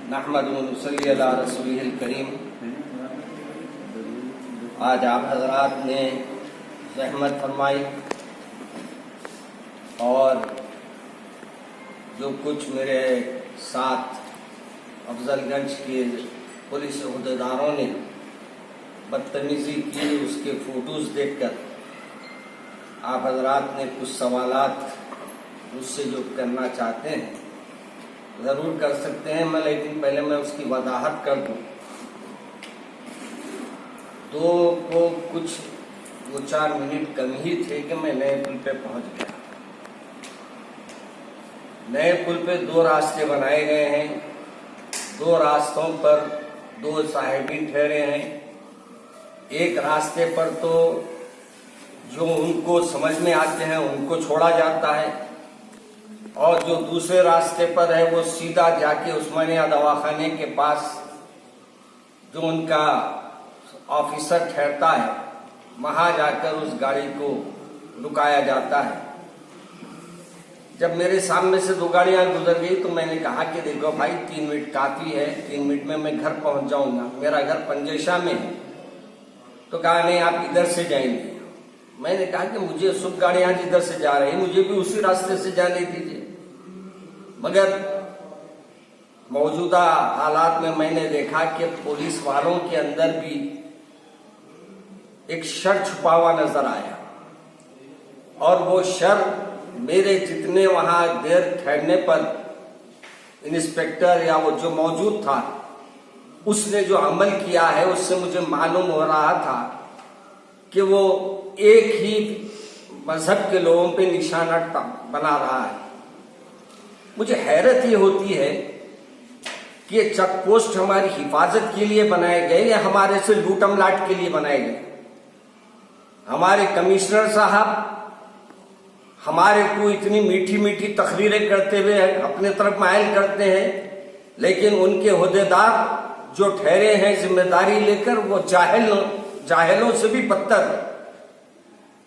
नहमदुहु व नसल्ली अला रसूलिहिल करीम। आज आप हजरात ने रहमत फरमाई और जो कुछ मेरे साथ अफजलगंज के पुलिस अहदेदारों ने बदतमीजी की, उसके फोटोज़ देखकर आप हजरात ने कुछ सवालात मुझसे जो करना चाहते हैं ज़रूर कर सकते हैं मैं, लेकिन पहले मैं उसकी वजाहत कर दूँ। दो को कुछ 2-4 मिनट कम ही थे कि मैं नए पुल पे पहुंच गया। नए पुल पे 2 रास्ते बनाए गए हैं, 2 रास्तों पर 2 साहिबीन ठहरे हैं। एक रास्ते पर तो जो उनको समझ में आते हैं उनको छोड़ा जाता है, और जो दूसरे रास्ते पर है वो सीधा जाके उस्मानिया दवाखाने के पास जो उनका ऑफिसर ठहरता है वहां जाकर उस गाड़ी को रुकाया जाता है। जब मेरे सामने से 2 गाड़ियां गुजर गई तो मैंने कहा कि देखो भाई 3 मिनट काफी है, 3 मिनट में मैं घर पहुंच जाऊंगा, मेरा घर पंजेशा में है। तो कहा नहीं आप इधर से जाएंगे। मैंने कहा कि मुझे सब गाड़ियां जिधर से जा रही मुझे भी उसी रास्ते से जाने दीजिए। मगर मौजूदा हालात में मैंने देखा कि पुलिस वालों के अंदर भी एक शर छुपा हुआ नजर आया, और वो शर मेरे जितने वहां देर ठहरने पर इंस्पेक्टर या वो जो मौजूद था उसने जो अमल किया है उससे मुझे मालूम हो रहा था कि वो एक ही मजहब के लोगों पे निशाना बना रहा है। मुझे हैरत ये होती है कि ये चेक पोस्ट हमारी हिफाजत के लिए बनाए गए या हमारे से लूटम लाट के लिए बनाए गए। हमारे कमिश्नर साहब हमारे को इतनी मीठी मीठी तकरीरें करते हुए अपने तरफ मायल करते हैं, लेकिन उनके ओहदेदार जो ठहरे हैं जिम्मेदारी लेकर वो जाहिलों से भी बदतर।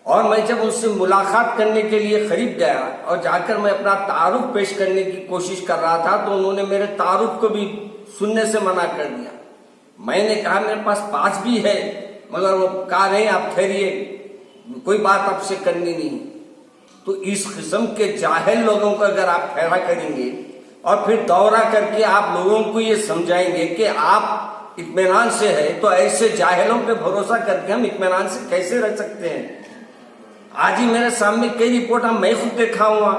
और मैं जब उनसे मुलाकात करने के लिए करीब गया और जाकर मैं अपना तारुफ पेश करने की कोशिश कर रहा था तो उन्होंने मेरे तारुफ को भी सुनने से मना कर दिया। मैंने कहा मेरे पास पास भी है, मगर वो कहा नहीं आप ठहरिए, कोई बात आपसे करनी नहीं। तो इस किस्म के जाहिल लोगों को अगर आप ठहरा करेंगे और फिर दौरा करके आप लोगों को ये समझाएंगे कि आप इत्मीनान से है, तो ऐसे जाहिलों पे भरोसा करके हम इत्मीनान से कैसे रह सकते हैं। आज ही मेरे सामने कई रिपोर्ट मैं खुद देखा हुआ।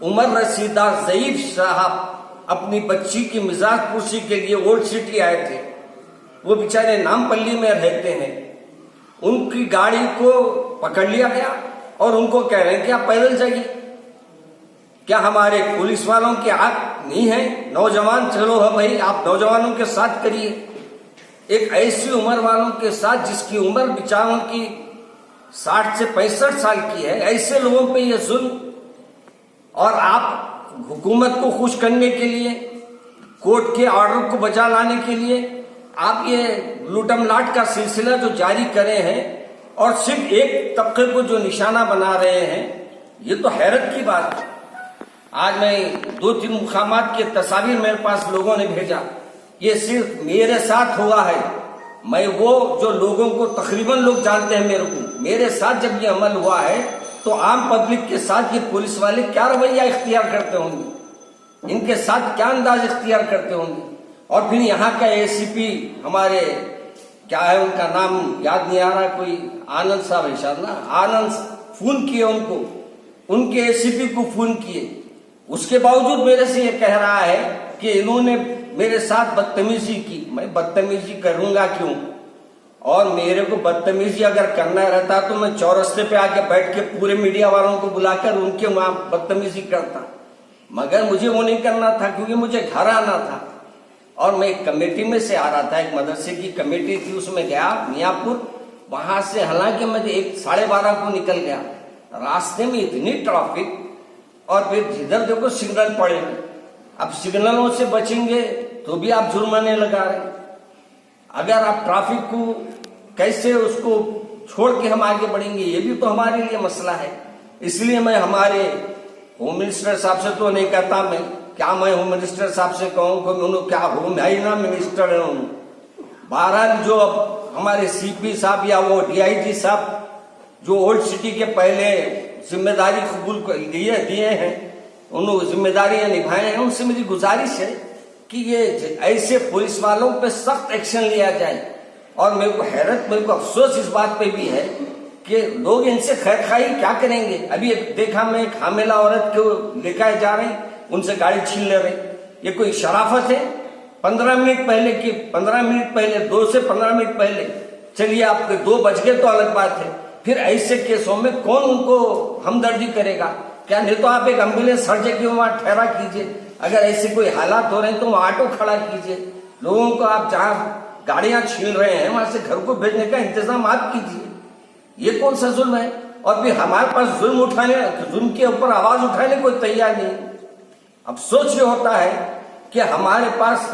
उमर रसीदा ज़ईफ साहब अपनी बच्ची की मिजाज पुरसी के लिए ओल्ड सिटी आए थे। वो बेचारे नामपल्ली में रहते हैं। उनकी गाड़ी को पकड़ लिया गया और उनको कह रहे हैं कि आप पैदल जाइए। क्या हमारे पुलिस वालों की आंख नहीं है? नौजवान चलो है भाई, आप नौजवानों के साथ करिए। एक ऐसी उम्र वालों के साथ जिसकी उम्र बेचारों की 60 से 65 साल की है, ऐसे लोगों पे ये जुल्म। और आप हुकूमत को खुश करने के लिए, कोर्ट के ऑर्डर को बचा लाने के लिए आप ये लूटम लाट का सिलसिला जो जारी करे हैं और सिर्फ एक तबके को जो निशाना बना रहे हैं, ये तो हैरत की बात है। आज मैं 2-3 मुकामात के तस्वीर मेरे पास लोगों ने भेजा, ये सिर्फ मेरे साथ हुआ है। मैं वो जो लोगों को तकरीबन लोग जानते हैं मेरे साथ जब ये अमल हुआ है तो आम पब्लिक के साथ ये पुलिस वाले क्या रवैया इख्तियार करते होंगे, इनके साथ क्या अंदाज इख्तियार करते होंगे। और फिर यहाँ का एसीपी हमारे क्या है उनका नाम याद नहीं आ रहा, कोई आनंद साहब है शायद ना, आनंद फोन किए उनको, उनके एसीपी को फोन किए। उसके बावजूद मेरे से ये कह रहा है कि इन्होंने मेरे साथ बदतमीजी की। मैं बदतमीजी करूंगा क्यों? और मेरे को बदतमीजी अगर करना रहता तो मैं चौरस्ते पे आके बैठ के पूरे मीडिया वालों को बुलाकर उनके वहां बदतमीजी करता, मगर मुझे वो नहीं करना था क्योंकि मुझे घर आना था। और मैं एक कमेटी में से आ रहा था, एक मदरसे की कमेटी थी, उसमें गया मियापुर। वहां से हालांकि मैं 12:30 को निकल गया, रास्ते में इतनी ट्रैफिक, और फिर जिधर देखो सिग्नल पड़े। अब सिग्नलों से बचेंगे तो भी आप जुर्माने लगा रहे। अगर आप ट्रैफिक को कैसे उसको छोड़ के हम आगे बढ़ेंगे, ये भी तो हमारे लिए मसला है। इसलिए मैं हमारे होम मिनिस्टर साहब से तो नहीं कहता, मैं क्या मैं होम मिनिस्टर साहब से कहूँ कि उन्होंने क्या होम है ही ना मिनिस्टर है। बहरहाल जो हमारे सीपी साहब या वो डीआईजी साहब जो ओल्ड सिटी के पहले जिम्मेदारी कबूल दिए हैं, उन्होंने जिम्मेदारियां निभाए हैं, उनसे मेरी गुजारिश है कि ये ऐसे पुलिस वालों पे सख्त एक्शन लिया जाए। और मेरे को अफसोस इस बात पे भी है कि लोग इनसे खैर खाई क्या करेंगे। अभी देखा मैं एक हामिला औरत को लेकर जा रहे, उनसे गाड़ी छीन ले रहे। ये कोई शराफत है? 15 मिनट पहले 2 से 15 मिनट पहले, चलिए आपके 2 बज गए तो अलग बात है, फिर ऐसे केसों में कौन उनको हमदर्दी करेगा? क्या नहीं तो आप एक एम्बुलेंस हर जगह वहां ठहरा कीजिए। अगर ऐसे कोई हालात हो रहे हैं तो वहां ऑटो खड़ा कीजिए। लोगों को आप जहां गाड़ियां छीन रहे हैं वहां से घर को भेजने का इंतजाम आप कीजिए। ये कौन सा जुल्म है? और फिर हमारे पास जुल्म के ऊपर आवाज उठाने कोई तैयार नहीं। अफसोस ये होता है कि हमारे पास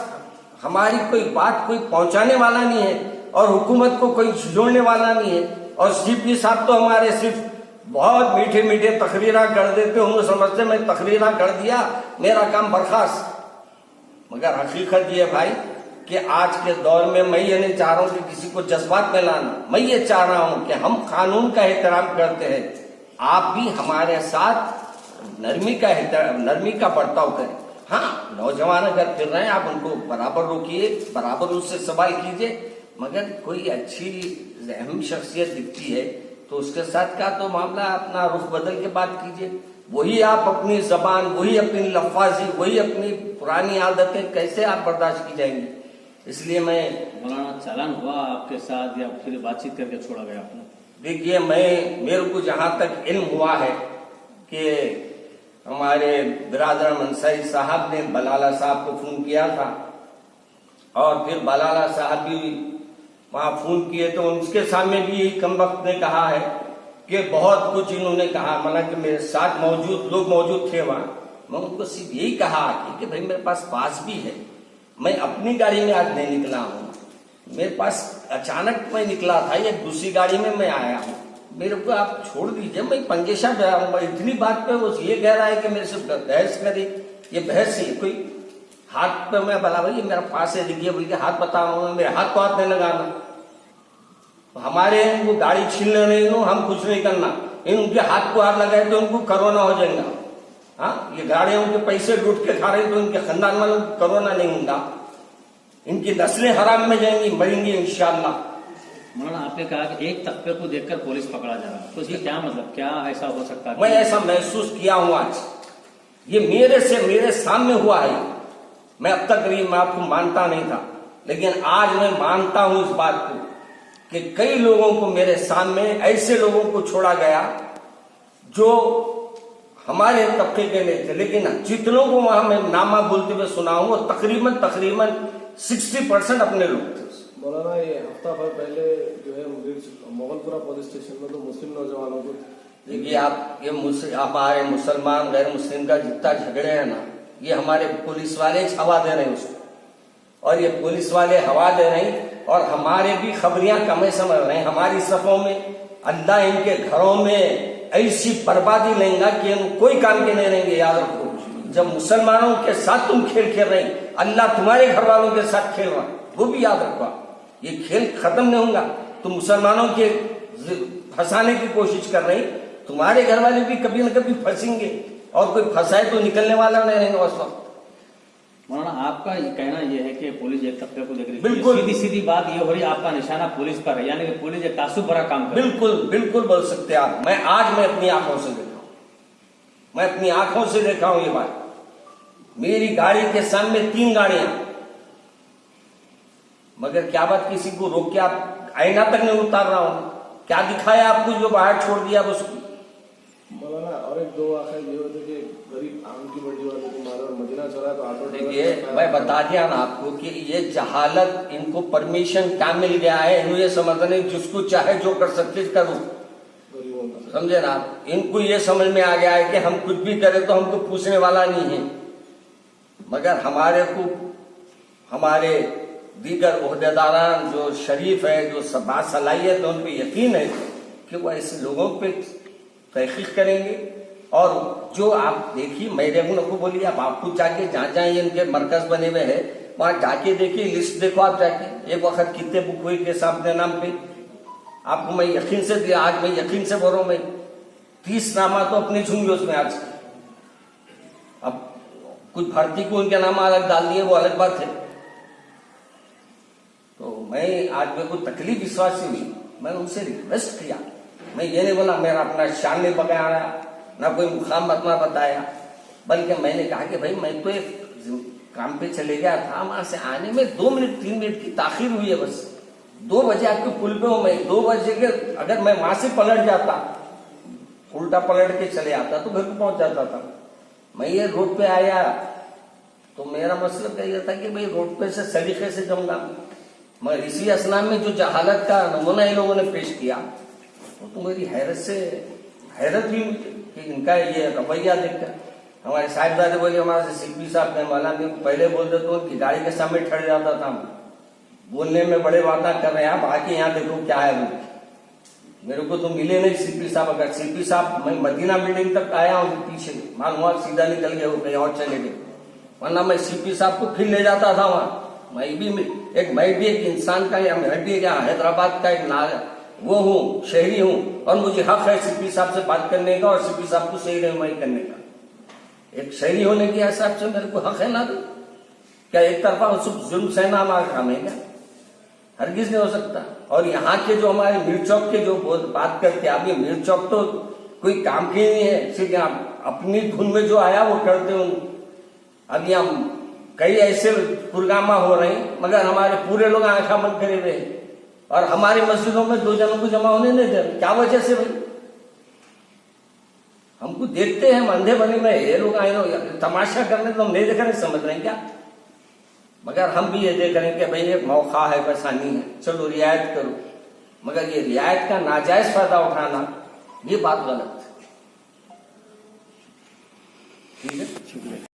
हमारी कोई बात कोई पहुंचाने वाला नहीं है और हुकूमत को कोई जोड़ने वाला नहीं है। और सीपी साहब तो हमारे सिर्फ बहुत मीठे मीठे तकरीरा कर देते, उन्हें समझते मैं तकरीरा कर दिया मेरा काम बर्खास्त। मगर हकीकत ये भाई कि आज के दौर में मैं ये नहीं चाह रहा हूं कि किसी को जज्बात में लाना, मैं ये चाह रहा हूं कि हम कानून का एहतराम करते हैं, आप भी हमारे साथ नरमी का बर्ताव करें। हाँ, नौजवान अगर फिर रहे हैं आप उनको बराबर रोकिए, बराबर उससे सवाल कीजिए, मगर कोई अच्छी अहम शख्सियत दिखती है तो उसके साथ का तो मामला अपना रुख बदल के बात कीजिए। वही आप अपनी जबान, वही अपनी लफ्फाजी, वही अपनी पुरानी आदतें कैसे आप बर्दाश्त की जाएंगी? इसलिए मैं मौलाना चालान हुआ आपके साथ या फिर बातचीत करके छोड़ा गया आपने? देखिए, मेरे को जहां तक इल्म हुआ है कि हमारे बिरादर अंसारी साहब ने बलाला साहब को फोन किया था और फिर बलाला साहब भी वहां फोन किए तो उनके सामने भी यही कमबख्त ने कहा है कि बहुत कुछ इन्होंने कहा, माना कि मेरे साथ लोग मौजूद थे वहां। मैं उनको सिर्फ यही कहा कि भाई मेरे पास भी है, मैं अपनी गाड़ी में आज नहीं निकला हूँ, मेरे पास अचानक मैं निकला था, एक दूसरी गाड़ी में मैं आया हूँ, मेरे को आप छोड़ दीजिए, मैं पंजेशा गया हूँ। इतनी बात पे वो ये कह रहा है कि मेरे से बहस करे। ये बहस है कोई? हाथ पे मैं बोला भाई मेरा पास है, देखिए बोल के हाथ बताऊंगा, मेरे हाथ को हाथ नहीं लगाना। हमारे वो गाड़ी छीनने नहीं, हम कुछ नहीं करना, इनके हाथ को हाथ लगाए तो उनको कोरोना हो जाएगा। हाँ, ये गाड़ियों के पैसे लूट के खा रहे तो इनके खानदान वालों को कोरोना नहीं होगा, इनकी नस्लें हराम में जाएंगी, मरेंगी इंशाअल्लाह। मौलाना, आपने कहा कि एक तबके को देखकर पुलिस पकड़ा जा रहा है, तो इसका क्या मतलब, क्या ऐसा हो सकता है? मैं ऐसा महसूस किया हूं आज, ये मेरे सामने हुआ है। मैं अब तक मैं आपको मानता नहीं था, लेकिन आज मैं मानता हूं इस बात को कि कई लोगों को मेरे सामने ऐसे लोगों को छोड़ा गया जो हमारे तबके के नहीं थे, लेकिन जितनों को वहां मैं नामा बोलते हुए सुना हूं वो तकरीबन 60% अपने लोग थे। मौलाना, ये हफ्ता भर पहले जो है मोगलपुरा पुलिस स्टेशन में तो मुस्लिम नौजवानों को, देखिए आप, ये हमारे मुसलमान गैर मुस्लिम का जितना झगड़े हैं ना, ये हमारे पुलिस वाले हवा दे रहे हैं उसको, और ये पुलिस वाले हवा दे रहे हैं और हमारे भी खबरियां कम समझ रहे हैं। हमारी सफों में अल्लाह इनके घरों में ऐसी बर्बादी लेगा कि हम कोई काम के नहीं रहेंगे। याद रखो, जब मुसलमानों के साथ तुम खेल खेल रहे, अल्लाह तुम्हारे घर वालों के साथ खेल रहा, वो भी याद रखो। ये खेल खत्म नहीं होगा, तुम मुसलमानों के फंसाने की कोशिश कर रहे, तुम्हारे घर वाले भी कभी न कभी फंसेंगे और कोई फंसाए तो निकलने वाला नहीं रहेगा उस वक्त। मौलाना, आपका कहना यह है कि पुलिस एक तबके को देख रही है, बिल्कुल सीधी बात ये हो रही है, आपका निशाना पुलिस पर है, यानी कि पुलिस एक तासुब भरा काम कर। बिल्कुल बोल सकते हैं आप। मैं अपनी आंखों से देखा हूं, मैं अपनी आंखों से देखा हूं ये बात। मेरी गाड़ी के सामने 3 गाड़ियां, मगर क्या बात किसी को रोक के आप आईना तक नहीं उतार रहा हूं, क्या दिखाया आपको जो बाहर छोड़ दिया उसको? मौलाना, और एक 2 आखिर ये होते कि गरीब आम की बड्डी वाले को मारा और मदीना चला तो ऑटो। देखिए, मैं बता दिया ना आपको कि ये जहालत, इनको परमिशन क्या मिल गया है, इन्हों ये समझ नहीं जिसको चाहे जो कर सकते करो, समझे ना? इनको ये समझ में आ गया है कि हम कुछ भी करें तो हमको पूछने वाला नहीं है। मगर हमारे दीगर ओहदेदारान जो शरीफ है, जो बासलाहियत है, उन पर यकीन है कि वो ऐसे लोगों पे तहकीक करेंगे और जो आप देखिए, मेरे को बोलिए, आप खुद जाके जहाँ जहाँ इनके मरकज बने हुए हैं वहां जाके देखिए, लिस्ट देखो आप जाके, एक वक्त कितने बुक हुई के साहब नाम पे। आपको मैं यकीन से दिया, आज मैं यकीन से बोल रहा हूं, मैं 30 नामा तो अपने छूंगे उसमें आज। अब कुछ भर्ती को उनके नाम अलग डाल दिए, वो अलग बात है। तो मैं आज मेरे को तकलीफ विश्वास से हुई, मैंने उनसे रिक्वेस्ट किया, मैं ये नहीं बोला मेरा अपना शान नहीं पकाया, ना कोई मुकाम अपना बताया, बल्कि मैंने कहा कि भाई मैं तो एक काम पे चले गया था, वहां से आने में 2 मिनट 3 मिनट की ताखिर हुई है बस। 2 बजे आपके पुल पे हूं मैं, 2 बजे के अगर मैं वहां से पलट जाता, उल्टा पलट के चले आता तो घर को पहुंच जाता था। मैं ये रोड पे आया तो मेरा मतलब यह था कि भाई रोड पे से सलीके से जाऊंगा, मगर इसी असनाम में जो जहालत का नमूना इन लोगों ने पेश किया तो मेरी हैरत हुई कि इनका ये रवैया देखकर। हमारे साहिबजादे बोले, हमारे सीपी साहब ने वाला पहले बोल देते तो उनकी गाड़ी के सामने ठहर जाता था, बोलने में बड़े बातें कर रहे हैं, आप आके यहाँ देखो क्या है। मेरे को तो मिले नहीं सीपी साहब, अगर सीपी साहब, मैं मदीना बिल्डिंग तक आया हूँ पीछे, मालूम हुआ सीधा निकल गए वो कहीं और चले गए, वरना मैं सीपी साहब को फिर ले जाता था वहां। मैं भी एक इंसान का, मैं भी हैदराबाद का एक वो हूँ, शहरी हूँ, और मुझे हक है सीपी साहब से बात करने का और सीपी साहब को सही रहनुमाई करने का। एक शहरी होने के हिसाब से मेरे को हक है ना। क्या एक तरफा जुल्म सहना हमारा काम है क्या? हरगिज नहीं हो सकता। और यहाँ के जो हमारे मीर चौक के जो बात करते हैं, अभी मीर चौक तो कोई काम के नहीं है, सिर्फ यहाँ अपनी धुन में जो आया वो करते हूँ। अभी हम कई ऐसे पुरगामा हो रहे हैं, मगर हमारे पूरे लोग आंखा बंद करे हुए हैं, और हमारी मस्जिदों में 2 जनों को जमा होने नहीं दे रहे। क्या वजह से भाई? हमको देखते हैं, हम अंधे बने हुए, ये लोग आए लोग तमाशा करने तो हम नहीं देख रहे, समझ रहे हैं क्या? मगर हम भी ये देख रहे हैं कि भाई एक मौका है, परेशानी है, चलो रियायत करो, मगर ये रियायत का नाजायज फायदा उठाना, ये बात गलत है। ठीक है, शुक्रिया।